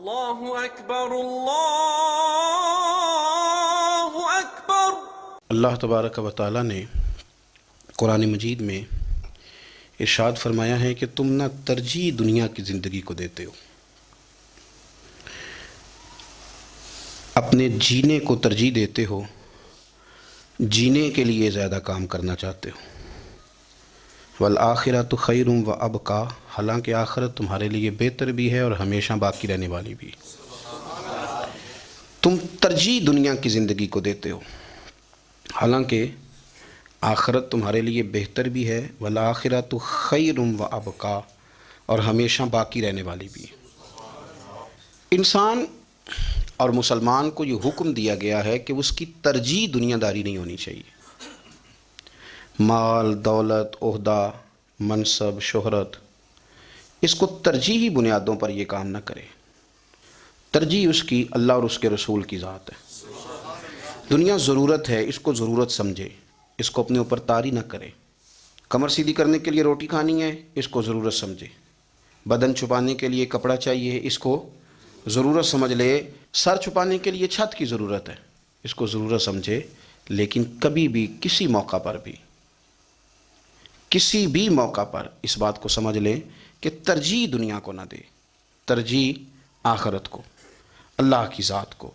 اللہ اکبر اللہ اکبر۔ اللہ تبارک و تعالیٰ نے قرآن مجید میں ارشاد فرمایا ہے کہ تم نہ ترجیح دنیا کی زندگی کو دیتے ہو، اپنے جینے کو ترجیح دیتے ہو، جینے کے لیے زیادہ کام کرنا چاہتے ہو۔ والآخرۃ خیر و ابقیٰ، حالانکہ آخرت تمہارے لیے بہتر بھی ہے اور ہمیشہ باقی رہنے والی بھی۔ تم ترجیح دنیا کی زندگی کو دیتے ہو، حالانکہ آخرت تمہارے لیے بہتر بھی ہے۔ والآخرۃ خیر و ابقیٰ، اور ہمیشہ باقی رہنے والی بھی۔ انسان اور مسلمان کو یہ حکم دیا گیا ہے کہ اس کی ترجیح دنیا داری نہیں ہونی چاہیے۔ مال، دولت، عہدہ، منصب، شہرت، اس کو ترجیحی بنیادوں پر یہ کام نہ کرے۔ ترجیح اس کی اللہ اور اس کے رسول کی ذات ہے۔ دنیا ضرورت ہے، اس کو ضرورت سمجھے، اس کو اپنے اوپر طاری نہ کرے۔ کمر سیدھی کرنے کے لیے روٹی کھانی ہے، اس کو ضرورت سمجھے۔ بدن چھپانے کے لیے کپڑا چاہیے، اس کو ضرورت سمجھ لے۔ سر چھپانے کے لیے چھت کی ضرورت ہے، اس کو ضرورت سمجھے۔ لیکن کبھی بھی کسی موقع پر اس بات کو سمجھ لیں کہ ترجیح دنیا کو نہ دے، ترجیح آخرت کو، اللہ کی ذات کو۔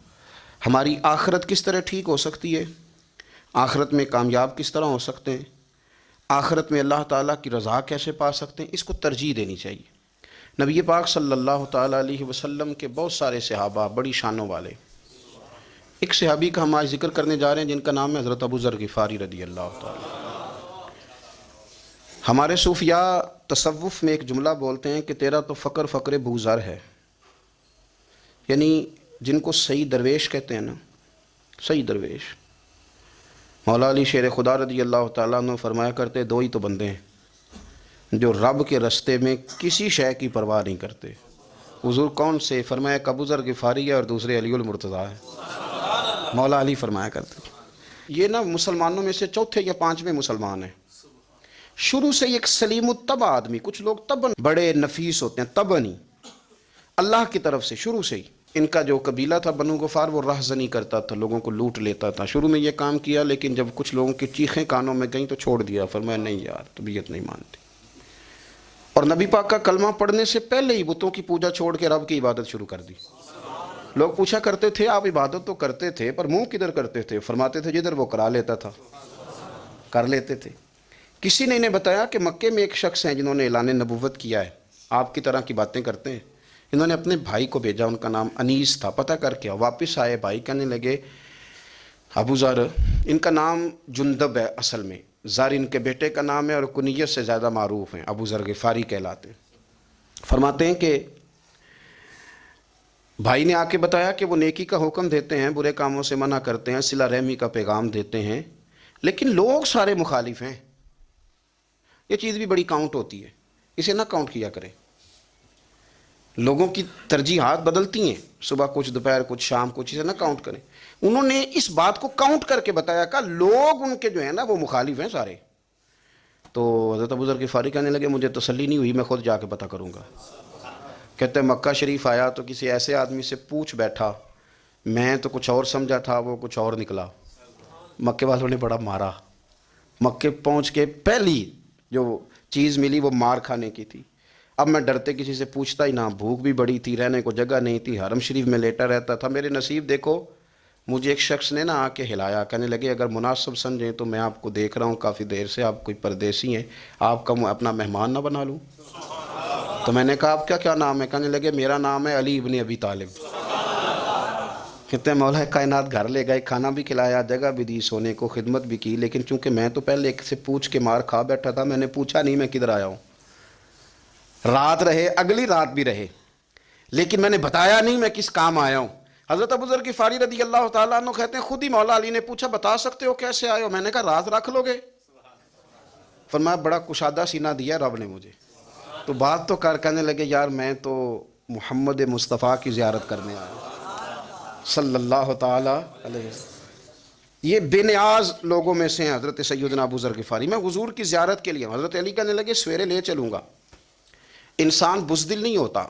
ہماری آخرت کس طرح ٹھیک ہو سکتی ہے، آخرت میں کامیاب کس طرح ہو سکتے ہیں، آخرت میں اللہ تعالیٰ کی رضا کیسے پا سکتے ہیں، اس کو ترجیح دینی چاہیے۔ نبی پاک صلی اللہ تعالیٰ علیہ وسلم کے بہت سارے صحابہ بڑی شانوں والے، ایک صحابی کا ہم آج ذکر کرنے جا رہے ہیں جن کا نام ہے حضرت ابو ذر غفاری رضی اللہ تعالیٰ۔ ہمارے صوفیاء تصوف میں ایک جملہ بولتے ہیں کہ تیرا تو فقر فقر ابو ذر ہے، یعنی جن کو صحیح درویش کہتے ہیں نا، صحیح درویش۔ مولا علی شیر خدا رضی اللہ تعالیٰ عنہ فرمایا کرتے دو ہی تو بندے ہیں جو رب کے رستے میں کسی شے کی پرواہ نہیں کرتے۔ حضور کون سے؟ فرمایا ابو ذر غفاری ہے اور دوسرے علی المرتضیٰ ہے۔ مولا علی فرمایا کرتے یہ نا مسلمانوں میں سے چوتھے یا پانچویں مسلمان ہیں۔ شروع سے ایک سلیم الطبع آدمی، کچھ لوگ طبعاً بڑے نفیس ہوتے ہیں، طبعاً ہی اللہ کی طرف سے شروع سے ہی۔ ان کا جو قبیلہ تھا بنو غفار، وہ رہزنی کرتا تھا، لوگوں کو لوٹ لیتا تھا۔ شروع میں یہ کام کیا، لیکن جب کچھ لوگوں کی چیخیں کانوں میں گئیں تو چھوڑ دیا۔ فرمایا نہیں یار، طبیعت نہیں مانتی۔ اور نبی پاک کا کلمہ پڑھنے سے پہلے ہی بتوں کی پوجا چھوڑ کے رب کی عبادت شروع کر دی۔ لوگ پوچھا کرتے تھے آپ عبادت تو کرتے تھے پر منہ کدھر کرتے تھے؟ فرماتے تھے جدھر وہ کرا لیتا تھا کر لیتے تھے۔ کسی نے انہیں بتایا کہ مکے میں ایک شخص ہیں جنہوں نے اعلان نبوت کیا ہے، آپ کی طرح کی باتیں کرتے ہیں۔ انہوں نے اپنے بھائی کو بھیجا، ان کا نام انیس تھا، پتہ کر کے واپس آئے۔ بھائی کہنے لگے ابو ذر، ان کا نام جندب ہے اصل میں، ذر ان کے بیٹے کا نام ہے اور کنیت سے زیادہ معروف ہیں، ابو ذر غفاری کہلاتے ہیں۔ فرماتے ہیں کہ بھائی نے آ کے بتایا کہ وہ نیکی کا حکم دیتے ہیں، برے کاموں سے منع کرتے ہیں، صلہ رحمی کا پیغام دیتے ہیں، لیکن لوگ سارے مخالف ہیں۔ یہ چیز بھی بڑی کاؤنٹ ہوتی ہے، اسے نہ کاؤنٹ کیا کریں۔ لوگوں کی ترجیحات بدلتی ہیں، صبح کچھ، دوپہر کچھ، شام کچھ، اسے نہ کاؤنٹ کریں۔ انہوں نے اس بات کو کاؤنٹ کر کے بتایا کہ لوگ ان کے جو ہیں نا وہ مخالف ہیں سارے۔ تو حضرت ابو ذر غفاری کہنے لگے مجھے تسلی نہیں ہوئی، میں خود جا کے پتہ کروں گا۔ کہتے ہیں مکہ شریف آیا تو کسی ایسے آدمی سے پوچھ بیٹھا، میں تو کچھ اور سمجھا تھا، وہ کچھ اور نکلا۔ مکے والوں نے بڑا مارا۔ مکے پہنچ کے پہلی جو چیز ملی وہ مار کھانے کی تھی۔ اب میں ڈرتے کسی سے پوچھتا ہی نہ، بھوک بھی بڑی تھی، رہنے کو جگہ نہیں تھی، حرم شریف میں لیٹا رہتا تھا۔ میرے نصیب دیکھو، مجھے ایک شخص نے نا آ کے ہلایا، کہنے لگے اگر مناسب سمجھیں تو میں آپ کو دیکھ رہا ہوں کافی دیر سے، آپ کوئی پردیسی ہیں، آپ کا اپنا مہمان نہ بنا لوں؟ تو میں نے کہا آپ کا کیا نام ہے؟ کہنے لگے میرا نام ہے علی ابن ابی طالب۔ کہتے ہیں مولا کائنات گھر لے گئے، کھانا بھی کھلایا، جگہ بھی دی سونے کو، خدمت بھی کی، لیکن چونکہ میں تو پہلے ایک سے پوچھ کے مار کھا بیٹھا تھا، میں نے پوچھا نہیں میں کدھر آیا ہوں۔ رات رہے، اگلی رات بھی رہے، لیکن میں نے بتایا نہیں میں کس کام آیا ہوں۔ حضرت ابو ذر غفاری رضی اللہ تعالیٰ عنہ کہتے ہیں خود ہی مولا علی نے پوچھا بتا سکتے ہو کیسے آئے ہو؟ میں نے کہا رات رکھ لو گے؟ فرمایا بڑا کشادہ سینہ دیا رب نے مجھے، تو بات تو کہنے لگے یار میں تو محمد مصطفیٰ کی زیارت کرنے آیا صلی اللہ تعالیٰ علیہ وسلم۔ یہ بے نیاز لوگوں میں سے ہیں حضرت سیدنا ابو ذر غفاری۔ میں حضور کی زیارت کے لیے، حضرت علی کہنے لگے سویرے لے چلوں گا۔ انسان بزدل نہیں ہوتا،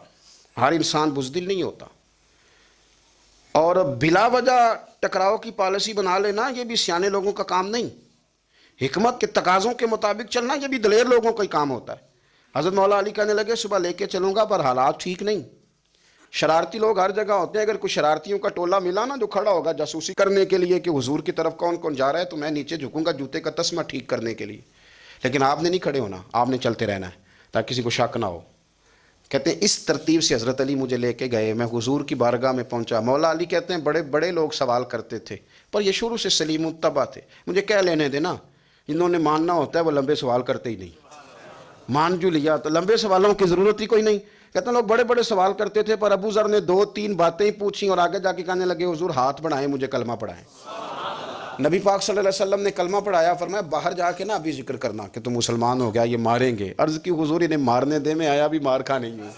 ہر انسان بزدل نہیں ہوتا، اور بلا وجہ ٹکراؤ کی پالیسی بنا لینا یہ بھی سیانے لوگوں کا کام نہیں. حکمت کے تقاضوں کے مطابق چلنا یہ بھی دلیر لوگوں کا ہی کام ہوتا ہے. حضرت مولا علی کہنے لگے صبح لے کے چلوں گا پر حالات ٹھیک نہیں. شرارتی لوگ ہر جگہ ہوتے ہیں. اگر کوئی شرارتیوں کا ٹولہ ملا نا جو کھڑا ہوگا جاسوسی کرنے کے لیے کہ حضور کی طرف کون کون جا رہا ہے، تو میں نیچے جھکوں گا جوتے کا تسمہ ٹھیک کرنے کے لیے. لیکن آپ نے نہیں کھڑے ہونا، آپ نے چلتے رہنا ہے تاکہ کسی کو شک نہ ہو. کہتے ہیں اس ترتیب سے حضرت علی مجھے لے کے گئے. میں حضور کی بارگاہ میں پہنچا. مولا علی کہتے ہیں بڑے بڑے لوگ سوال کرتے تھے پر یہ شروع سے سلیم الطبع تھے. مجھے کہہ لینے دینا، جنہوں نے ماننا ہوتا ہے وہ لمبے سوال کرتے ہی نہیں. مان جو لیا تو لمبے سوالوں کی ضرورت ہی کوئی نہیں. کہتے ہیں لوگ بڑے بڑے سوال کرتے تھے پر ابو ذر نے 2-3 باتیں ہی پوچھیں اور آگے جا کے کہنے لگے حضور ہاتھ بڑھائیں مجھے کلمہ پڑھائیں. نبی پاک صلی اللہ علیہ وسلم نے کلمہ پڑھایا. فرمایا باہر جا کے نا ابھی ذکر کرنا کہ تم مسلمان ہو گیا، یہ ماریں گے. عرض کی حضور انہیں مارنے دے، میں آیا بھی مار کھا نہیں ہوں،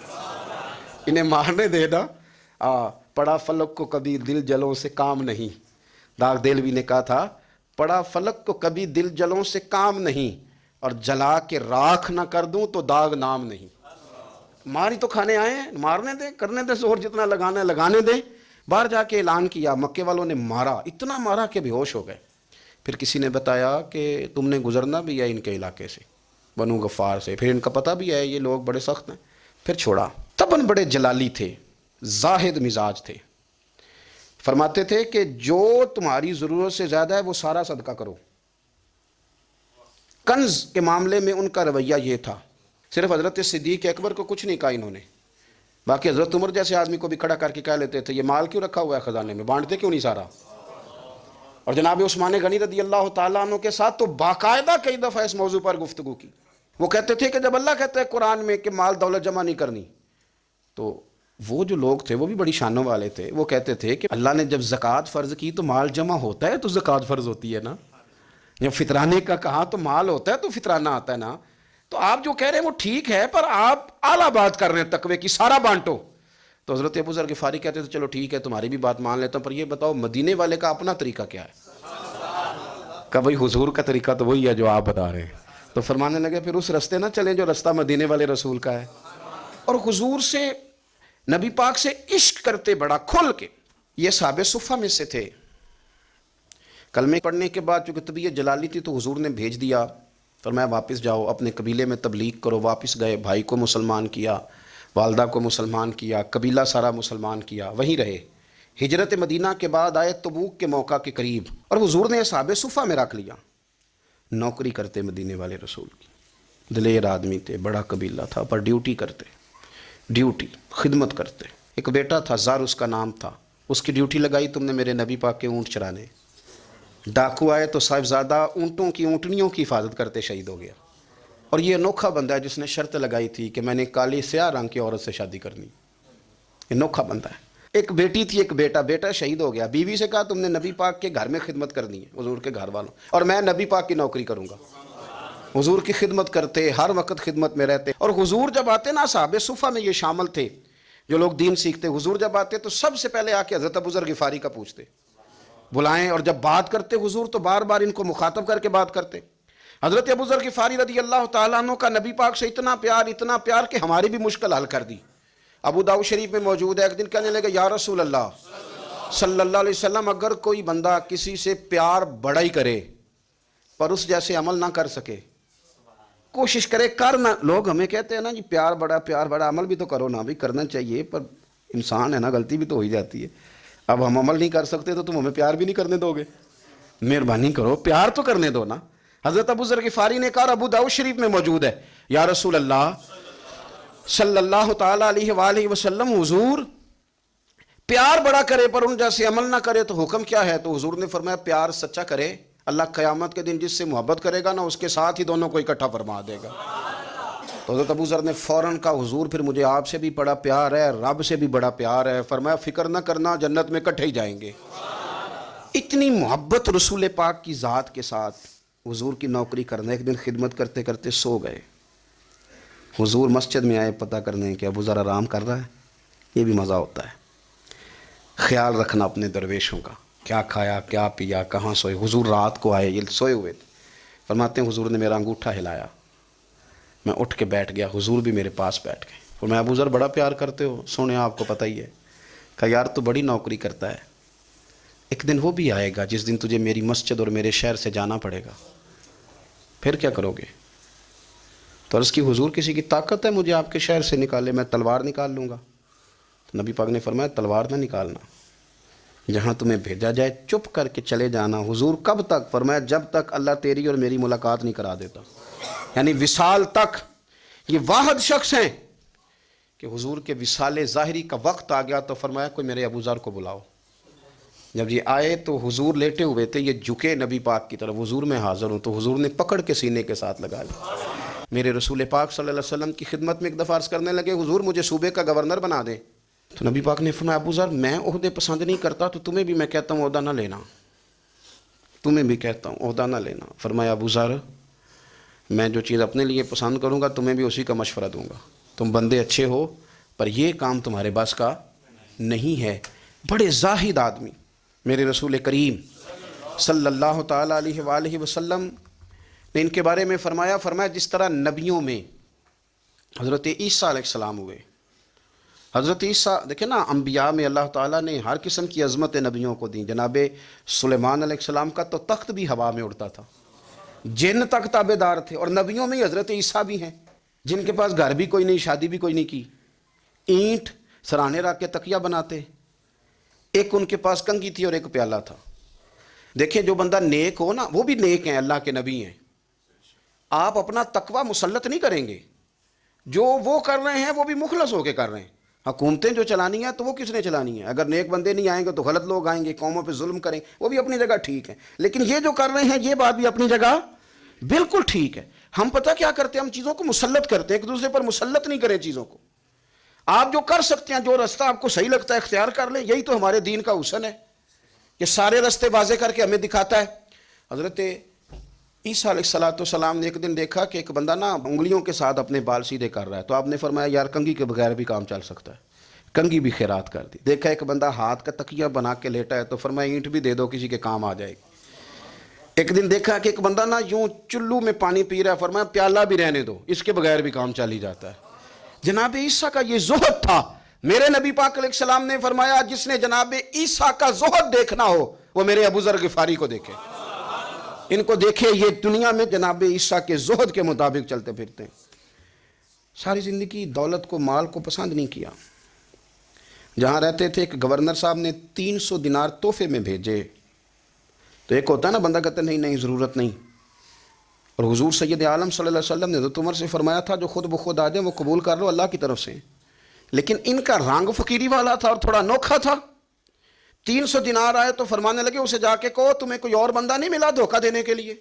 انہیں مارنے دے نا. پڑا فلک کو کبھی دل جلوں سے کام نہیں. داغ دہلوی نے کہا تھا پڑا فلک کو کبھی دل جلوں سے کام نہیں، اور جلا کے راکھ نہ کر دوں تو داغ نام نہیں. ماری تو کھانے آئے ہیں، مارنے دیں، کرنے دیں زور جتنا لگانا ہے لگانے دیں. باہر جا کے اعلان کیا. مکے والوں نے مارا، اتنا مارا کہ بے ہوش ہو گئے. پھر کسی نے بتایا کہ تم نے گزرنا بھی ہے ان کے علاقے سے، بنو غفار سے. پھر ان کا پتہ بھی ہے یہ لوگ بڑے سخت ہیں. پھر چھوڑا. تبن بڑے جلالی تھے، زاہد مزاج تھے. فرماتے تھے کہ جو تمہاری ضرورت سے زیادہ ہے وہ سارا صدقہ کرو. کنز کے معاملے میں ان کا رویہ یہ تھا. صرف حضرت صدیق اکبر کو کچھ نہیں کہا انہوں نے، باقی حضرت عمر جیسے آدمی کو بھی کھڑا کر کے کہہ لیتے تھے یہ مال کیوں رکھا ہوا ہے خزانے میں، بانٹتے کیوں نہیں سارا. اور جناب عثمان غنی رضی اللہ تعالیٰ عنہ کے ساتھ تو باقاعدہ کئی دفعہ اس موضوع پر گفتگو کی. وہ کہتے تھے کہ جب اللہ کہتا ہے قرآن میں کہ مال دولت جمع نہیں کرنی، تو وہ جو لوگ تھے وہ بھی بڑی شانوں والے تھے. وہ کہتے تھے کہ اللہ نے جب زکوٰۃ فرض کی تو مال جمع ہوتا ہے تو زکوٰۃ فرض ہوتی ہے نا. جب فطرانے کا کہا تو مال ہوتا ہے تو فطرانہ آتا ہے نا. تو آپ جو کہہ رہے ہیں وہ ٹھیک ہے پر آپ اعلیٰ بات کر رہے ہیں تقوی کی، سارا بانٹو. تو حضرت ابو ذر غفاری کہتے تھے چلو ٹھیک ہے تمہاری بھی بات مان لیتا ہوں، پر یہ بتاؤ مدینے والے کا اپنا طریقہ کیا ہے. کہ بھائی حضور کا طریقہ تو وہی ہے جو آپ بتا رہے ہیں. تو فرمانے لگے پھر اس رستے نہ چلیں جو رستہ مدینے والے رسول کا ہے. اور حضور سے، نبی پاک سے عشق کرتے بڑا کھل کے. یہ صحابہ صفہ میں سے تھے. کلمے پڑھنے کے بعد چونکہ طبیعت جلالی تھی تو حضور نے بھیج دیا، فرمایا واپس جاؤ اپنے قبیلے میں تبلیغ کرو. واپس گئے، بھائی کو مسلمان کیا، والدہ کو مسلمان کیا، قبیلہ سارا مسلمان کیا، وہیں رہے. ہجرت مدینہ کے بعد آئے تبوک کے موقع کے قریب، اور حضور نے صحابہ صفہ میں رکھ لیا. نوکری کرتے مدینے والے رسول کی، دلیر آدمی تھے، بڑا قبیلہ تھا، پر ڈیوٹی کرتے، ڈیوٹی خدمت کرتے. ایک بیٹا تھا زار اس کا نام تھا، اس کی ڈیوٹی لگائی تم نے میرے نبی پاک کے اونٹ چرانے. ڈاکو آئے تو صاحبزادہ اونٹوں کی اونٹنیوں کی حفاظت کرتے شہید ہو گیا. اور یہ انوکھا بندہ ہے جس نے شرط لگائی تھی کہ میں نے کالی سیاہ رنگ کی عورت سے شادی کرنی. یہ انوکھا بندہ ہے. ایک بیٹی تھی، ایک بیٹا، بیٹا شہید ہو گیا. بیوی سے کہا تم نے نبی پاک کے گھر میں خدمت کرنی ہے، حضور کے گھر والوں، اور میں نبی پاک کی نوکری کروں گا. حضور کی خدمت کرتے، ہر وقت خدمت میں رہتے. اور حضور جب آتے نا، صحابہ صفہ میں یہ شامل تھے جو لوگ دین سیکھتے. حضور جب آتے تو سب سے پہلے آ کے حضرت ابو ذر غفاری کا پوچھتے، بلائیں. اور جب بات کرتے حضور تو بار بار ان کو مخاطب کر کے بات کرتے. حضرت ابو ذر غفاری رضی اللہ تعالیٰ عنہ کا نبی پاک سے اتنا پیار کہ ہماری بھی مشکل حل کر دی. ابو داؤد شریف میں موجود ہے. ایک دن کہنے لگے یا رسول اللہ صلی اللہ علیہ وسلم، اگر کوئی بندہ کسی سے پیار بڑا ہی کرے پر اس جیسے عمل نہ کر سکے، کوشش کرے کرنا. لوگ ہمیں کہتے ہیں نا جی پیار بڑا، عمل بھی تو کرو نا. بھی کرنا چاہیے پر انسان ہے نا، غلطی بھی تو ہو ہی جاتی ہے. اب ہم عمل نہیں کر سکتے تو تم ہمیں پیار بھی نہیں کرنے دو گے؟ مہربانی کرو پیار تو کرنے دو نا. حضرت ابو ذر غفاری نے کہا، ابو داؤد شریف میں موجود ہے، یا رسول اللہ صلی اللہ تعالیٰ علیہ وآلہ وسلم، حضور پیار بڑا کرے پر ان جیسے عمل نہ کرے تو حکم کیا ہے؟ تو حضور نے فرمایا پیار سچا کرے، اللہ قیامت کے دن جس سے محبت کرے گا نا اس کے ساتھ ہی دونوں کو اکٹھا فرما دے گا. تو حضرت ابو ذر نے فوراً کہا، حضور پھر مجھے آپ سے بھی بڑا پیار ہے، رب سے بھی بڑا پیار ہے. فرمایا فکر نہ کرنا، جنت میں اکٹھے ہی جائیں گے. اتنی محبت رسول پاک کی ذات کے ساتھ. حضور کی نوکری کرنا. ایک دن خدمت کرتے کرتے سو گئے. حضور مسجد میں آئے پتہ کرنے کہ ابو ذر آرام کر رہا ہے. یہ بھی مزہ ہوتا ہے، خیال رکھنا اپنے درویشوں کا، کیا کھایا کیا پیا کہاں سوئے. حضور رات کو آئے، یہ سوئے ہوئے تھے. فرماتے ہیں حضور نے میرا انگوٹھا ہلایا، میں اٹھ کے بیٹھ گیا. حضور بھی میرے پاس بیٹھ گئے. اور میں ابو ذر بڑا پیار کرتے ہو؟ سونے آپ کو پتہ ہی ہے. کہا یار تو بڑی نوکری کرتا ہے، ایک دن وہ بھی آئے گا جس دن تجھے میری مسجد اور میرے شہر سے جانا پڑے گا، پھر کیا کرو گے؟ تو عرض کی حضور کسی کی طاقت ہے مجھے آپ کے شہر سے نکالے؟ میں تلوار نکال لوں گا۔ تو نبی پاک نے فرمایا تلوار نہ نکالنا، جہاں تمہیں بھیجا جائے چپ کر کے چلے جانا۔ حضور کب تک؟ فرمایا جب تک اللہ تیری اور میری ملاقات نہیں کرا دیتا، یعنی وصال تک۔ یہ واحد شخص ہیں کہ حضور کے وصال ظاہری کا وقت آ گیا تو فرمایا کوئی میرے ابو ذر کو بلاؤ۔ جب یہ آئے تو حضور لیٹے ہوئے تھے، یہ جھکے نبی پاک کی طرف، حضور میں حاضر ہوں، تو حضور نے پکڑ کے سینے کے ساتھ لگا لیا۔ میرے رسول پاک صلی اللہ علیہ وسلم کی خدمت میں ایک دفعہ عرض کرنے لگے حضور مجھے صوبے کا گورنر بنا دیں۔ تو نبی پاک نے فرمایا ابو ذر میں عہدے پسند نہیں کرتا، تو تمہیں بھی میں کہتا ہوں عہدہ نہ لینا، تمہیں بھی کہتا ہوں عہدہ نہ لینا۔ فرمایا ابو ذر میں جو چیز اپنے لیے پسند کروں گا تمہیں بھی اسی کا مشورہ دوں گا، تم بندے اچھے ہو پر یہ کام تمہارے بس کا نہیں ہے۔ بڑے زاہد آدمی میرے رسول کریم صلی اللہ تعالیٰ علیہ وآلہ وسلم نے ان کے بارے میں فرمایا جس طرح نبیوں میں حضرت عیسیٰ علیہ السلام ہوئے، حضرت عیسیٰ دیکھیں نا، انبیاء میں اللہ تعالیٰ نے ہر قسم کی عظمت نبیوں کو دیں۔ جناب سلیمان علیہ السلام کا تو تخت بھی ہوا میں اڑتا تھا، جن تک تابع دار تھے، اور نبیوں میں حضرت عیسیٰ بھی ہیں جن کے پاس گھر بھی کوئی نہیں، شادی بھی کوئی نہیں کی، اینٹ سرانے رکھ کے تکیہ بناتے، ایک ان کے پاس کنگھی تھی اور ایک پیالہ تھا۔ دیکھیں جو بندہ نیک ہو نا وہ بھی نیک ہیں، اللہ کے نبی ہیں۔ آپ اپنا تقوی مسلط نہیں کریں گے، جو وہ کر رہے ہیں وہ بھی مخلص ہو کے کر رہے ہیں۔ حکومتیں جو چلانی ہیں تو وہ کس نے چلانی ہیں؟ اگر نیک بندے نہیں آئیں گے تو غلط لوگ آئیں گے، قوموں پہ ظلم کریں، وہ بھی اپنی جگہ ٹھیک ہے، لیکن یہ جو کر رہے ہیں یہ بات بھی اپنی جگہ بالکل ٹھیک ہے۔ ہم پتہ کیا کرتے ہیں، ہم چیزوں کو مسلط کرتے ہیں، ایک دوسرے پر مسلط نہیں کریں چیزوں کو۔ آپ جو کر سکتے ہیں، جو رستہ آپ کو صحیح لگتا ہے اختیار کر لیں، یہی تو ہمارے دین کا حسن ہے کہ سارے رستے واضح کر کے ہمیں دکھاتا ہے۔ حضرت عیسیٰ علیہ السلام نے ایک دن دیکھا کہ ایک بندہ نا انگلیوں کے ساتھ اپنے بال سیدھے کر رہا ہے، تو آپ نے فرمایا یار کنگھی کے بغیر بھی کام چل سکتا ہے، کنگھی بھی خیرات کر دی۔ دیکھا ایک بندہ ہاتھ کا تکیہ بنا کے لیٹا ہے، تو فرمایا اینٹ بھی دے دو کسی کے کام آ جائے گی۔ ایک دن دیکھا کہ ایک بندہ نا یوں چلو میں پانی پی رہا ہے، فرمایا پیالہ بھی رہنے دو، اس کے بغیر بھی کام چل ہی جاتا ہے۔ جناب عیسیٰ کا یہ زہد تھا۔ میرے نبی پاک علیہ السلام نے فرمایا جس نے جناب عیسیٰ کا زہد دیکھنا ہو وہ میرے ابو ذر غفاری کو دیکھے، ان کو دیکھے، یہ دنیا میں جناب عیسیٰ کے زہد کے مطابق چلتے پھرتے ہیں۔ ساری زندگی دولت کو، مال کو پسند نہیں کیا۔ جہاں رہتے تھے ایک گورنر صاحب نے 300 دینار تحفے میں بھیجے، تو ایک ہوتا ہے نا بندہ کہتا ہے نہیں ضرورت نہیں، اور حضور سید عالم صلی اللہ علیہ وسلم نے حضرت عمر سے فرمایا تھا جو خود بخود آ جائے وہ قبول کر لو، اللہ کی طرف سے۔ لیکن ان کا رنگ فقیری والا تھا اور تھوڑا انوکھا تھا۔ 300 دینار آئے تو فرمانے لگے اسے جا کے کہو تمہیں کوئی اور بندہ نہیں ملا دھوکہ دینے کے لیے،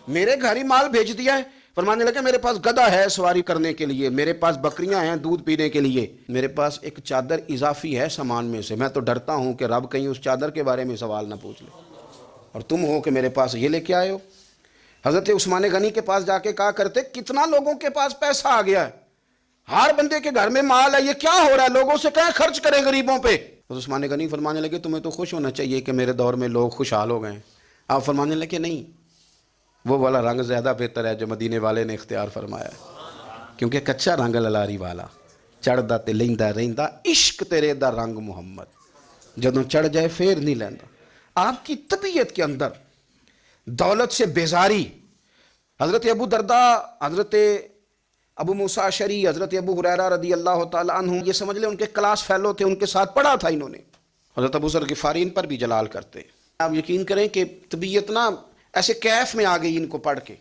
میرے گھر ہی مال بھیج دیا ہے۔ فرمانے لگے میرے پاس گدھا ہے سواری کرنے کے لیے، میرے پاس بکریاں ہیں دودھ پینے کے لیے، میرے پاس ایک چادر اضافی ہے سامان میں سے، میں تو ڈرتا ہوں کہ رب کہیں اس چادر کے بارے میں سوال نہ پوچھ لے، اور تم ہو کہ میرے پاس یہ لے کے آئے ہو۔ حضرت عثمان غنی کے پاس جا کے کہا کرتے کتنا لوگوں کے پاس پیسہ آ گیا ہے، ہر بندے کے گھر میں مال ہے، یہ کیا ہو رہا ہے، لوگوں سے کہیں خرچ کریں غریبوں پہ۔ حضرت عثمان غنی فرمانے لگے تمہیں تو خوش ہونا چاہیے کہ میرے دور میں لوگ خوشحال ہو گئے ہیں۔ آپ فرمانے لگے نہیں، وہ والا رنگ زیادہ بہتر ہے جو مدینے والے نے اختیار فرمایا ہے، کیونکہ کچا رنگ للاری والا چڑھدا تے لیندا رہندا عشق تیرے دا رنگ محمد، جدوں چڑھ جائے پھر نہیں لیندا۔ آپ کی طبیعت کے اندر دولت سے بیزاری۔ حضرت ابو درداء، حضرت ابو موسیٰ اشعری، حضرت ابو ہریرہ رضی اللہ تعالیٰ عنہ، یہ سمجھ لیں ان کے کلاس فیلو تھے، ان کے ساتھ پڑھا تھا انہوں نے۔ حضرت ابو ذر غفاری ان پر بھی جلال کرتے۔ آپ یقین کریں کہ طبیعت نا ایسے کیف میں آ گئی ان کو پڑھ کے،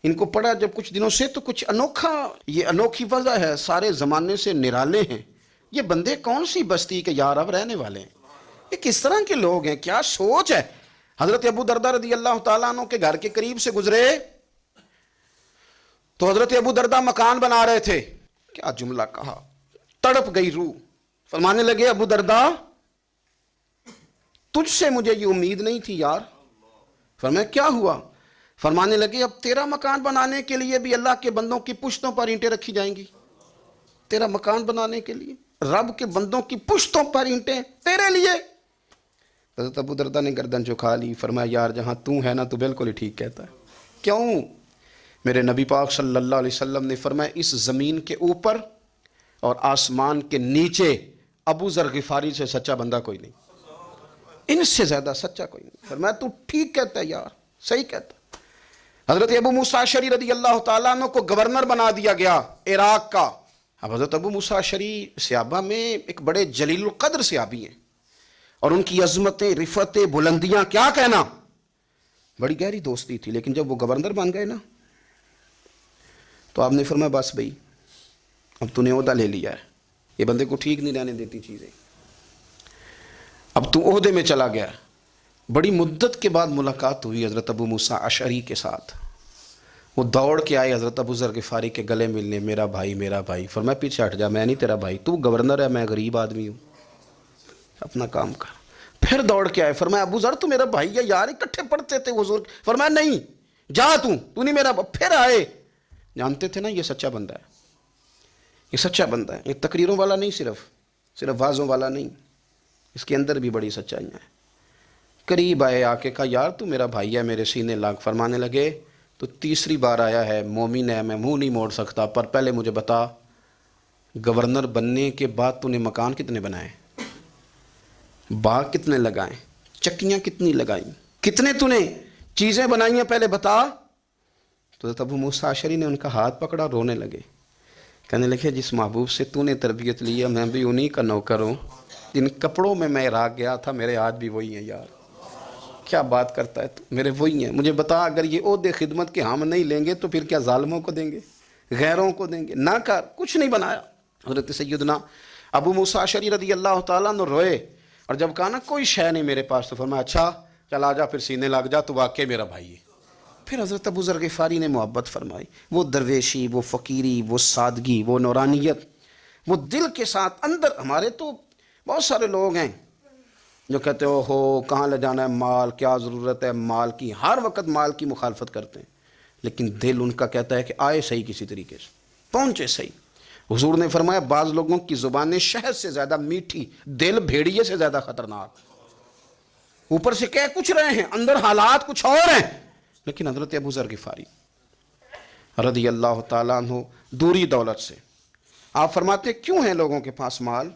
ان کو پڑھا جب کچھ دنوں سے تو کچھ انوکھا، یہ انوکھی وجہ ہے، سارے زمانے سے نرالے ہیں، یہ بندے کون سی بستی کے یارب رہنے والے ہیں، یہ کس طرح کے لوگ ہیں، کیا سوچ ہے۔ حضرت ابو درداء رضی اللہ تعالیٰ عنہ کے گھر کے قریب سے گزرے تو حضرت ابو درداء مکان بنا رہے تھے، کیا جملہ کہا، تڑپ گئی روح۔ فرمانے لگے ابو درداء تجھ سے مجھے یہ امید نہیں تھی یار۔ فرمایا کیا ہوا؟ فرمانے لگے اب تیرا مکان بنانے کے لیے بھی اللہ کے بندوں کی پشتوں پر اینٹیں رکھی جائیں گی، تیرا مکان بنانے کے لیے رب کے بندوں کی پشتوں پر اینٹیں تیرے لیے۔ حضرت ابو درداء نے گردن جھکا لی، فرمایا یار جہاں تو ہے نا تو بالکل ہی ٹھیک کہتا ہے۔ کیوں؟ میرے نبی پاک صلی اللہ علیہ وسلم نے فرمایا اس زمین کے اوپر اور آسمان کے نیچے ابو ذر غفاری سے سچا بندہ کوئی نہیں، ان سے زیادہ سچا کوئی نہیں۔ فرمایا تو ٹھیک کہتا ہے یار، صحیح کہتا ہے۔ حضرت ابو موسیٰ اشعری رضی اللہ تعالیٰ عنہ کو گورنر بنا دیا گیا عراق کا۔ اب حضرت ابو موسیٰ اشعری صحابہ میں ایک بڑے جلیل القدر صحابی ہیں، اور ان کی عظمتیں، رفتیں، بلندیاں کیا کہنا، بڑی گہری دوستی تھی۔ لیکن جب وہ گورنر بن گئے نا تو آپ نے فرمایا بس بھائی اب تو نے عہدہ لے لیا ہے، یہ بندے کو ٹھیک نہیں رہنے دیتی چیزیں، اب تو عہدے میں چلا گیا۔ بڑی مدت کے بعد ملاقات ہوئی حضرت ابو موسیٰ اشعری کے ساتھ، وہ دوڑ کے آئے حضرت ابو ذر غفاری کے گلے ملنے، میرا بھائی میرا بھائی۔ فرمایا پیچھے ہٹ جا، میں نہیں تیرا بھائی، تو گورنر ہے، میں غریب آدمی ہوں، اپنا کام کر۔ پھر دوڑ کے آئے، فرمایا ابو ذر تو میرا بھائی ہے یار، اکٹھے پڑھتے تھے حضور۔ فرمایا نہیں جا، تو نہیں میرا۔ پھر آئے، جانتے تھے نا یہ سچا بندہ ہے، یہ سچا بندہ ہے، یہ تقریروں والا نہیں، صرف وعظوں والا نہیں، اس کے اندر بھی بڑی سچائیاں ہیں۔ قریب آئے، آ کے کہا یار تو میرا بھائی ہے، میرے سینے لاگ۔ فرمانے لگے تو تیسری بار آیا ہے، مومن ہے، میں منہ نہیں موڑ سکتا، پر پہلے مجھے بتا گورنر بننے کے بعد تو نے مکان کتنے بنائے، باغ کتنے لگائیں، چکیاں کتنی لگائیں، کتنے تو نے چیزیں بنائی ہیں، پہلے بتا۔ تو ابو موسیٰ اشعری نے ان کا ہاتھ پکڑا، رونے لگے، کہنے لگے جس محبوب سے تو نے تربیت لی ہے میں بھی انہی کا نوکر ہوں، جن کپڑوں میں میں عراق گیا تھا میرے ہاتھ بھی وہی ہیں یار، کیا بات کرتا ہے تو، میرے وہی ہیں۔ مجھے بتا اگر یہ عہدے خدمت کے ہم نہیں لیں گے تو پھر کیا ظالموں کو دیں گے، غیروں کو دیں گے؟ نہ کر، کچھ نہیں بنایا۔ حضرت سیدنا ابو موسیٰ اشعری رضی اللہ تعالیٰ عنہ روئے، اور جب کہا نا کوئی شے نہیں میرے پاس، تو فرمایا اچھا چل آ جا، پھر سینے لگ جا، تو واقعی میرا بھائی ہے۔ پھر حضرت ابو ذر غفاری نے محبت فرمائی، وہ درویشی، وہ فقیری، وہ سادگی، وہ نورانیت، وہ دل کے ساتھ اندر۔ ہمارے تو بہت سارے لوگ ہیں جو کہتے ہو کہاں لے جانا ہے مال، کیا ضرورت ہے مال کی، ہر وقت مال کی مخالفت کرتے ہیں، لیکن دل ان کا کہتا ہے کہ آئے صحیح کسی طریقے سے، پہنچے صحیح۔ حضور نے فرمایا بعض لوگوں کی زبانیں شہد سے زیادہ میٹھی، دل بھیڑیے سے زیادہ خطرناک، اوپر سے کہہ کچھ رہے ہیں اندر حالات کچھ اور ہیں۔ لیکن حضرت ابو ذر غفاری رضی اللہ تعالیٰ عنہ دوری دولت سے، آپ فرماتے کیوں ہے لوگوں کے پاس مال،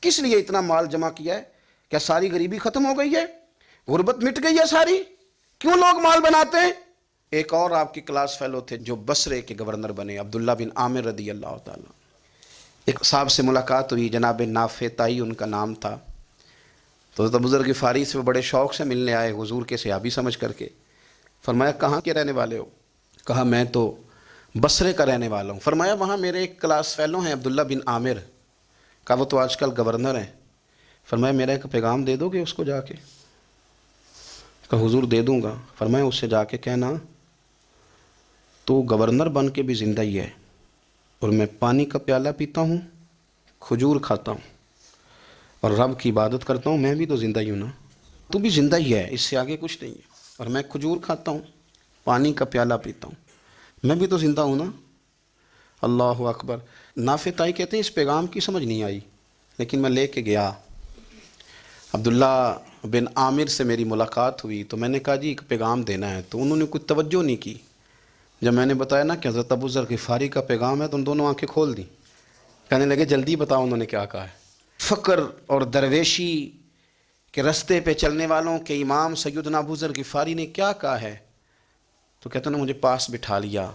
کس لیے اتنا مال جمع کیا ہے؟ کیا ساری غریبی ختم ہو گئی ہے، غربت مٹ گئی ہے ساری، کیوں لوگ مال بناتے ہیں؟ ایک اور آپ کی کلاس فیلو تھے جو بصرے کے گورنر بنے، عبداللہ بن عامر رضی اللہ تعالیٰ، ایک صاحب سے ملاقات ہوئی، جناب نافع تائی ان کا نام تھا، تو ابو ذر غفاری سے وہ بڑے شوق سے ملنے آئے حضور کے صحابی سمجھ کر کے۔ فرمایا کہاں کے رہنے والے ہو؟ کہا میں تو بصرے کا رہنے والا ہوں۔ فرمایا وہاں میرے ایک کلاس فیلو ہیں عبداللہ بن عامر، کہا وہ تو آج کل گورنر ہیں۔ فرمایا میرا ایک پیغام دے دو گے اس کو جا کے؟ کہا حضور دے دوں گا۔ فرمایا اس سے جا کے کہنا تو گورنر بن کے بھی زندہ ہی ہے، اور میں پانی کا پیالہ پیتا ہوں، کھجور کھاتا ہوں اور رب کی عبادت کرتا ہوں، میں بھی تو زندہ ہی ہوں نا، تو بھی زندہ ہی ہے، اس سے آگے کچھ نہیں ہے، اور میں کھجور کھاتا ہوں، پانی کا پیالہ پیتا ہوں، میں بھی تو زندہ ہوں نا۔ اللہ اکبر۔ نافع تائی کہتے ہیں اس پیغام کی سمجھ نہیں آئی، لیکن میں لے کے گیا، عبداللہ بن عامر سے میری ملاقات ہوئی، تو میں نے کہا جی ایک پیغام دینا ہے، تو انہوں نے کوئی توجہ نہیں کی۔ جب میں نے بتایا نا کہ حضرت ابو ذر غفاری کا پیغام ہے، تو ان دونوں آنکھیں کھول دیں، کہنے لگے جلدی بتاؤ انہوں نے کیا کہا ہے۔ فقر اور درویشی کے رستے پہ چلنے والوں کے امام سیدنا ابو ذر غفاری نے کیا کہا ہے؟ تو کہتے ہیں مجھے پاس بٹھا لیا،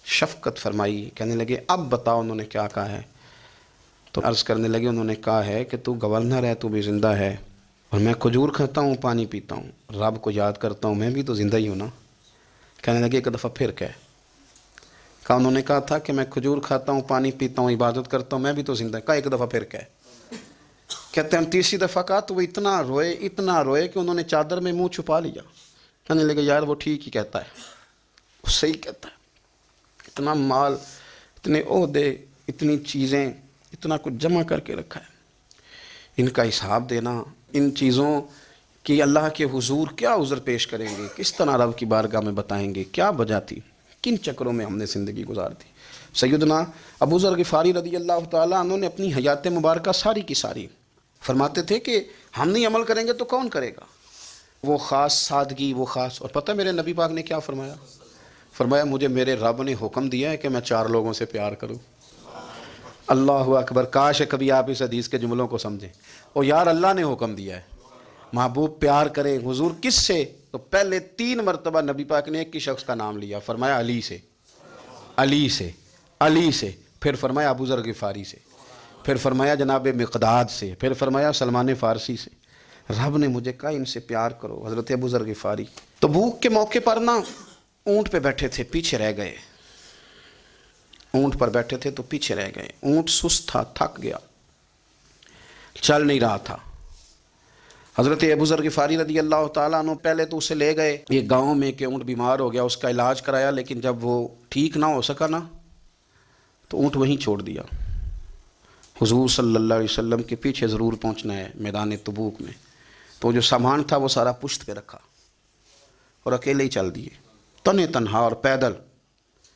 شفقت فرمائی، کہنے لگے اب بتاؤ انہوں نے کیا کہا ہے؟ تو عرض کرنے لگے انہوں نے کہا ہے کہ تو گورنر ہے، تو بھی زندہ ہے، اور میں کھجور کھاتا ہوں، پانی پیتا ہوں، رب کو یاد کرتا ہوں، میں بھی تو زندہ ہی ہوں نا۔ کہنے لگے ایک دفعہ پھر کہا انہوں نے کہا تھا کہ میں کھجور کھاتا ہوں، پانی پیتا ہوں، عبادت کرتا ہوں، میں بھی تو زندہ، کہا ایک دفعہ پھر کہتے ہیں تیسری دفعہ کہا تو وہ اتنا روئے کہ انہوں نے چادر میں منہ چھپا لیا۔ کہنے لگے یار وہ ٹھیک ہی کہتا ہے، وہ صحیح کہتا ہے، اتنا مال، اتنے عہدے، اتنی چیزیں، اتنا کچھ جمع کر کے رکھا ہے، ان کا حساب دینا، ان چیزوں کی اللہ کے حضور کیا عذر پیش کریں گے، کس طرح رب کی بارگاہ میں بتائیں گے، کیا وجہ تھی، کن چکروں میں ہم نے زندگی گزار دی۔ سیدنا ابو ذر غفاری رضی اللہ تعالیٰ عنہ نے اپنی حیات مبارکہ ساری کی ساری فرماتے تھے کہ ہم نہیں عمل کریں گے تو کون کرے گا، وہ خاص سادگی، وہ خاص۔ اور پتہ میرے نبی پاک نے کیا فرمایا؟ فرمایا مجھے میرے رب نے حکم دیا ہے کہ میں 4 لوگوں سے پیار کروں، اللہ اکبر، کاش کبھی آپ اس حدیث کے جملوں کو سمجھیں۔ اور یار اللہ نے حکم دیا ہے محبوب پیار کریں، حضور کس سے؟ تو پہلے 3 مرتبہ نبی پاک نے ایک ہی شخص کا نام لیا، فرمایا علی سے، علی سے، علی سے، پھر فرمایا ابو ذر غفاری سے، پھر فرمایا جناب مقداد سے، پھر فرمایا سلمان فارسی سے۔ رب نے مجھے کہا ان سے پیار کرو، حضرت ابو ذر غفاری۔ تبوک کے موقع پر نا اونٹ پہ بیٹھے تھے، پیچھے رہ گئے، اونٹ پر بیٹھے تھے تو پیچھے رہ گئے، اونٹ سست تھا، تھک گیا، چل نہیں رہا تھا۔ حضرت ابو ذر غفاری رضی اللہ تعالیٰ عنہ پہلے تو اسے لے گئے ایک گاؤں میں کہ اونٹ بیمار ہو گیا، اس کا علاج کرایا، لیکن جب وہ ٹھیک نہ ہو سکا نا تو اونٹ وہیں چھوڑ دیا۔ حضور صلی اللہ علیہ وسلم کے پیچھے ضرور پہنچنا ہے میدان تبوک میں، تو جو سامان تھا وہ سارا پشت پہ رکھا اور اکیلے ہی چل دیے، تنے تنہا اور پیدل۔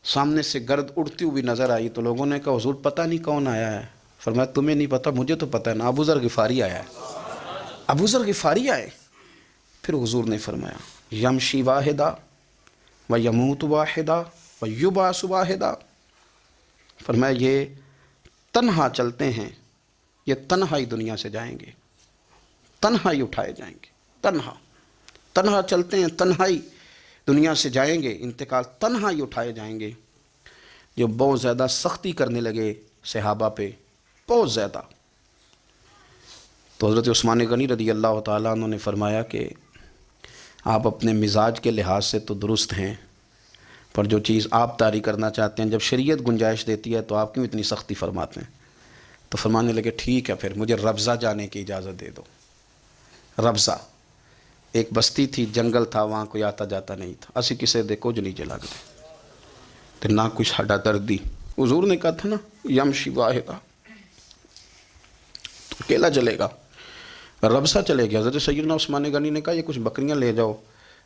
سامنے سے گرد اڑتی ہوئی نظر آئی تو لوگوں نے کہا حضور پتہ نہیں کون آیا ہے۔ فرمایا تمہیں نہیں پتہ، مجھے تو پتہ ہے نا، ابو ذر غفاری آیا ہے، ابو ذر غفاری آئے۔ پھر حضور نے فرمایا یمشی واحدہ و یموت واحدہ و یبعث واحدہ، فرمایا یہ تنہا چلتے ہیں، یہ تنہا ہی دنیا سے جائیں گے، تنہا ہی اٹھائے جائیں گے، تنہا تنہا چلتے ہیں، تنہا ہی دنیا سے جائیں گے، انتقال تنہا ہی اٹھائے جائیں گے۔ جو بہت زیادہ سختی کرنے لگے صحابہ پہ، بہت زیادہ، تو حضرت عثمان غنی رضی اللہ تعالیٰ عنہ نے فرمایا کہ آپ اپنے مزاج کے لحاظ سے تو درست ہیں، پر جو چیز آپ طاری کرنا چاہتے ہیں جب شریعت گنجائش دیتی ہے تو آپ کیوں اتنی سختی فرماتے ہیں؟ تو فرمانے لگے ٹھیک ہے پھر مجھے ربضہ جانے کی اجازت دے دو۔ ربضہ ایک بستی تھی، جنگل تھا، وہاں کوئی آتا جاتا نہیں تھا، اسی کسے دے کچھ نہیں جلا گئے تو نہ کچھ ہڈا دردی۔ حضور نے کہا تھا نا یمشی واحدہ، تو اکیلا چلے گا، ربضہ چلے گیا۔ حضرت سیدنا عثمان غنی نے کہا یہ کچھ بکریاں لے جاؤ،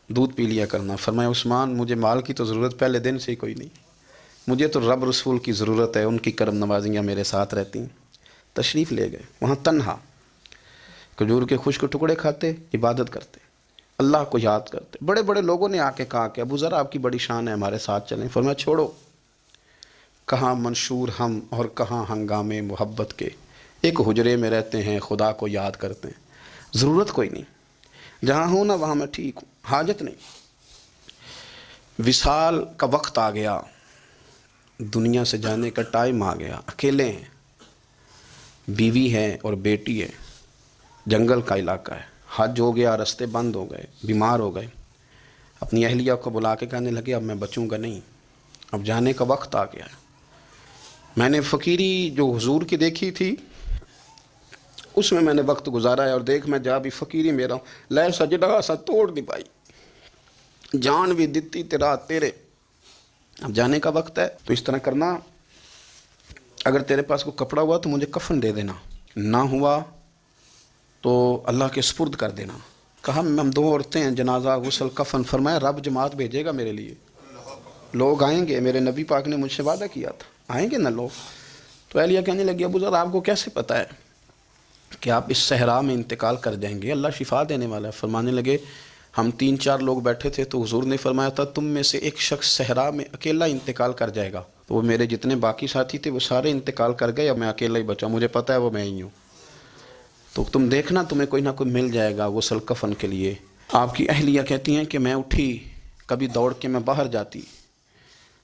دودھ پی لیا کرنا۔ فرمایا عثمان مجھے مال کی تو ضرورت پہلے دن سے ہی کوئی نہیں، مجھے تو رب رسول کی ضرورت ہے، ان کی کرم نوازیاں میرے ساتھ رہتی ہیں۔ تشریف لے گئے، وہاں تنہا کھجور کے خشک ٹکڑے کھاتے، عبادت کرتے، اللہ کو یاد کرتے۔ بڑے بڑے لوگوں نے آ کے کہا کہ ابو ذر آپ کی بڑی شان ہے، ہمارے ساتھ چلیں۔ فرمایا چھوڑو، کہاں منشور ہم اور کہاں ہنگامے محبت کے، ایک حجرے میں رہتے ہیں، خدا کو یاد کرتے ہیں، ضرورت کوئی نہیں، جہاں ہوں نا وہاں میں ٹھیک ہوں، حاجت نہیں۔ وصال کا وقت آ گیا، دنیا سے جانے کا ٹائم آ گیا، اکیلے ہیں، بیوی ہے اور بیٹی ہے، جنگل کا علاقہ ہے، حج ہو گیا، رستے بند ہو گئے، بیمار ہو گئے۔ اپنی اہلیہ کو بلا کے کہنے لگے اب میں بچوں گا نہیں، اب جانے کا وقت آ گیا ہے۔ میں نے فقیری جو حضور کی دیکھی تھی اس میں نے وقت گزارا ہے، اور دیکھ میں جا بھی فقیری میرا ہوں، لے سجدہ سا توڑ دی پائی، جان بھی دیتی تیرا تیرے، اب جانے کا وقت ہے۔ تو اس طرح کرنا، اگر تیرے پاس کوئی کپڑا ہوا تو مجھے کفن دے دینا، نہ ہوا تو اللہ کے سپرد کر دینا۔ کہا ہم 2 عورتیں ہیں، جنازہ غسل کفن۔ فرمایا رب جماعت بھیجے گا میرے لیے، لوگ آئیں گے، میرے نبی پاک نے مجھ سے وعدہ کیا تھا آئیں گے نا لوگ۔ تو اہلیہ کہنے لگی ابو ذر آپ کو کیسے پتہ ہے کہ آپ اس صحرا میں انتقال کر جائیں گے؟ اللہ شفا دینے والا ہے۔ فرمانے لگے ہم 3-4 لوگ بیٹھے تھے تو حضور نے فرمایا تھا تم میں سے ایک شخص صحرا میں اکیلا انتقال کر جائے گا، تو وہ میرے جتنے باقی ساتھی تھے وہ سارے انتقال کر گئے، اب میں اکیلا ہی بچا، مجھے پتہ ہے وہ میں ہی ہوں، تو تم دیکھنا تمہیں کوئی نہ کوئی مل جائے گا غسل کفن کے لیے۔ آپ کی اہلیہ کہتی ہیں کہ میں اٹھی، کبھی دوڑ کے میں باہر جاتی،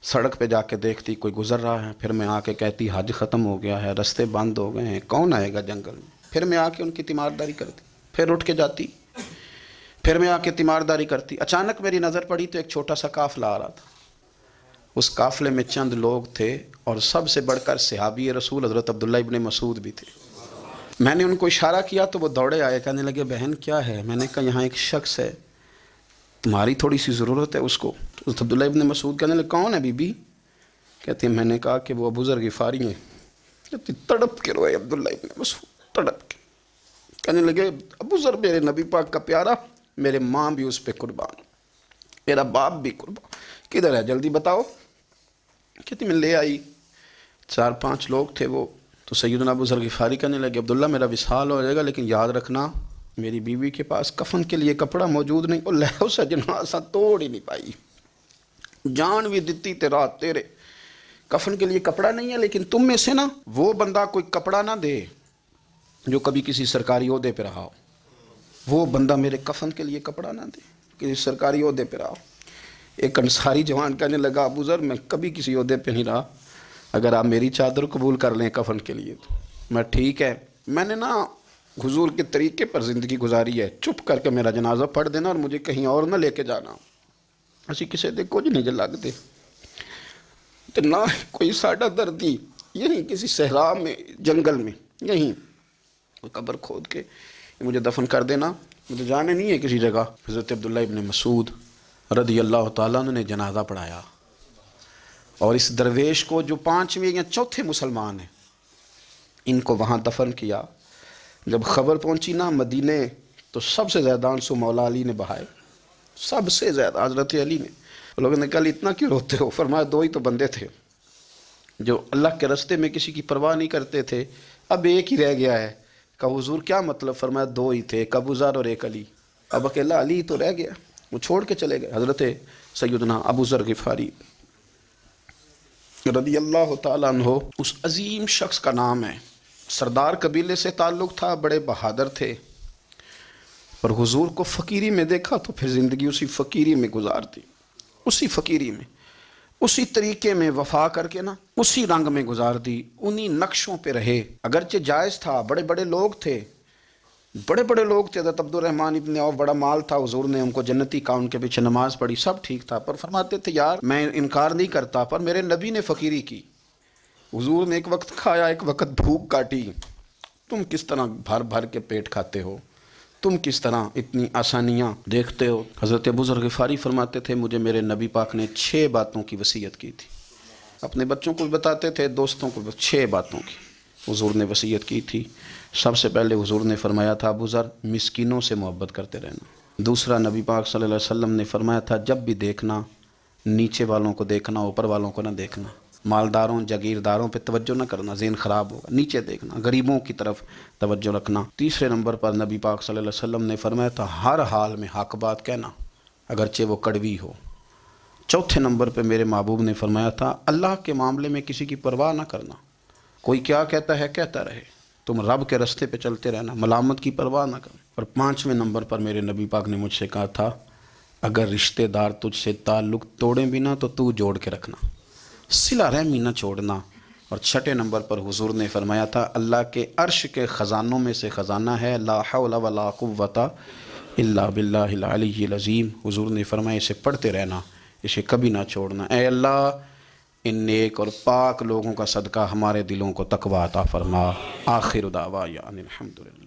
سڑک پہ جا کے دیکھتی کوئی گزر رہا ہے، پھر میں آ کے کہتی حج ختم ہو گیا ہے، رستے بند ہو گئے ہیں، کون آئے گا جنگل میں؟ پھر میں آ کے ان کی تیمارداری کرتی، پھر اٹھ کے جاتی، پھر میں آ کے تیمارداری کرتی۔ اچانک میری نظر پڑی تو ایک چھوٹا سا قافلہ آ رہا تھا، اس قافلے میں چند لوگ تھے اور سب سے بڑھ کر صحابی رسول حضرت عبداللہ ابن مسعود بھی تھے۔ میں نے ان کو اشارہ کیا تو وہ دوڑے آئے، کہنے لگے بہن کیا ہے؟ میں نے کہا یہاں ایک شخص ہے، تمہاری تھوڑی سی ضرورت ہے اس کو۔ تو عبداللہ ابن مسعود کہنے لگے کون ہے بی بی؟ کہتے ہیں میں نے کہا کہ وہ ابو ذر غفاری ہیں۔ کہتی تڑپ کے روئے عبداللہ ابن مسعود، تڑپ کے کہنے لگے ابو ذر میرے نبی پاک کا پیارا، میرے ماں بھی اس پہ قربان، میرا باپ بھی قربان، کدھر ہے جلدی بتاؤ۔ کہتی میں لے آئی، 4-5 لوگ تھے وہ، تو سیدنا ابو ذر غفاری کہنے لگے عبداللہ میرا وصال ہو جائے گا لیکن یاد رکھنا میری بیوی کے پاس کفن کے لیے کپڑا موجود نہیں، اور لہو سجنا سا توڑ ہی نہیں پائی، جان بھی دیتی تیرا تیرے، کفن کے لیے کپڑا نہیں ہے، لیکن تم میں سے نا وہ بندہ کوئی کپڑا نہ دے جو کبھی کسی سرکاری عہدے پہ رہا ہو، وہ بندہ میرے کفن کے لیے کپڑا نہ دے کسی سرکاری عہدے پہ رہا ہو۔ ایک انصاری جوان کہنے لگا ابو ذر میں کبھی کسی عہدے پہ نہیں رہا، اگر آپ میری چادر قبول کر لیں کفن کے لیے تو میں ٹھیک ہے، میں نے نا حضور کے طریقے پر زندگی گزاری ہے، چپ کر کے میرا جنازہ پڑھ دینا اور مجھے کہیں اور نہ لے کے جانا، اسی کسی دے کچھ نہیں لگ دے تو نہ کوئی ساڈا دردی یہیں کسی صحرا میں جنگل میں یہیں قبر کھود کے مجھے دفن کر دینا، مجھے جانے نہیں ہے کسی جگہ۔ حضرت عبداللہ ابن مسعود رضی اللہ تعالیٰ عنہ نے جنازہ پڑھایا، اور اس درویش کو جو 5ویں یا 4تھے مسلمان ہیں ان کو وہاں دفن کیا۔ جب خبر پہنچی نا مدینے تو سب سے زیادہ آنسو مولا علی نے بہائے، سب سے زیادہ حضرت علی نے۔ لوگوں نے کہا اتنا کیوں روتے ہو؟ فرمایا 2 ہی تو بندے تھے جو اللہ کے راستے میں کسی کی پرواہ نہیں کرتے تھے، اب ایک ہی رہ گیا ہے۔ کہا حضور کیا مطلب؟ فرمایا 2 ہی تھے، ایک ابو ذر اور ایک علی، اب اکیلا علی تو رہ گیا، وہ چھوڑ کے چلے گئے۔ حضرت سیدنا ابو ذر غفاری رضی اللہ تعالیٰ عنہ اس عظیم شخص کا نام ہے، سردار قبیلے سے تعلق تھا، بڑے بہادر تھے، پر حضور کو فقیری میں دیکھا تو پھر زندگی اسی فقیری میں گزار دی، اسی فقیری میں، اسی طریقے میں وفا کر کے نا اسی رنگ میں گزار دی، انہی نقشوں پہ رہے۔ اگرچہ جائز تھا، بڑے بڑے لوگ تھے، حضرت عبد الرحمن ابن عوف بڑا مال تھا، حضور نے ان کو جنتی کہا، ان کے پیچھے نماز پڑھی، سب ٹھیک تھا، پر فرماتے تھے یار میں انکار نہیں کرتا، پر میرے نبی نے فقیری کی، حضور نے ایک وقت کھایا ایک وقت بھوک کاٹی، تم کس طرح بھر بھر کے پیٹ کھاتے ہو، تم کس طرح اتنی آسانیاں دیکھتے ہو۔ حضرت ابو ذر غفاری فرماتے تھے مجھے میرے نبی پاک نے 6 باتوں کی وصیت کی تھی، اپنے بچوں کو بتاتے تھے، دوستوں کو 6 باتوں کی حضور نے وصیت کی تھی۔ سب سے پہلے حضور نے فرمایا تھا ابو ذر مسکینوں سے محبت کرتے رہنا۔ دوسرا نبی پاک صلی اللہ علیہ وسلم نے فرمایا تھا جب بھی دیکھنا نیچے والوں کو دیکھنا، اوپر والوں کو نہ دیکھنا، مالداروں جاگیرداروں پہ توجہ نہ کرنا، ذہن خراب ہوگا، نیچے دیکھنا، غریبوں کی طرف توجہ رکھنا۔ تیسرے نمبر پر نبی پاک صلی اللہ علیہ وسلم نے فرمایا تھا ہر حال میں حق بات کہنا اگرچہ وہ کڑوی ہو۔ چوتھے نمبر پہ میرے محبوب نے فرمایا تھا اللہ کے معاملے میں کسی کی پرواہ نہ کرنا، کوئی کیا کہتا ہے کہتا رہے، تم رب کے راستے پہ چلتے رہنا، ملامت کی پرواہ نہ کرنا۔ اور 5ویں نمبر پر میرے نبی پاک نے مجھ سے کہا تھا اگر رشتہ دار تجھ سے تعلق توڑیں بھی نہ تو جوڑ کے رکھنا، صلہ رحمی نہ چھوڑنا۔ اور 6 نمبر پر حضور نے فرمایا تھا اللہ کے عرش کے خزانوں میں سے خزانہ ہے لا حول ولا قوت الا باللہ العلی العظیم، حضور نے فرمایا اسے پڑھتے رہنا، اسے کبھی نہ چھوڑنا۔ اے اللہ ان نیک اور پاک لوگوں کا صدقہ ہمارے دلوں کو تقویٰ عطا فرما۔ آخر دعوانا الحمدللہ۔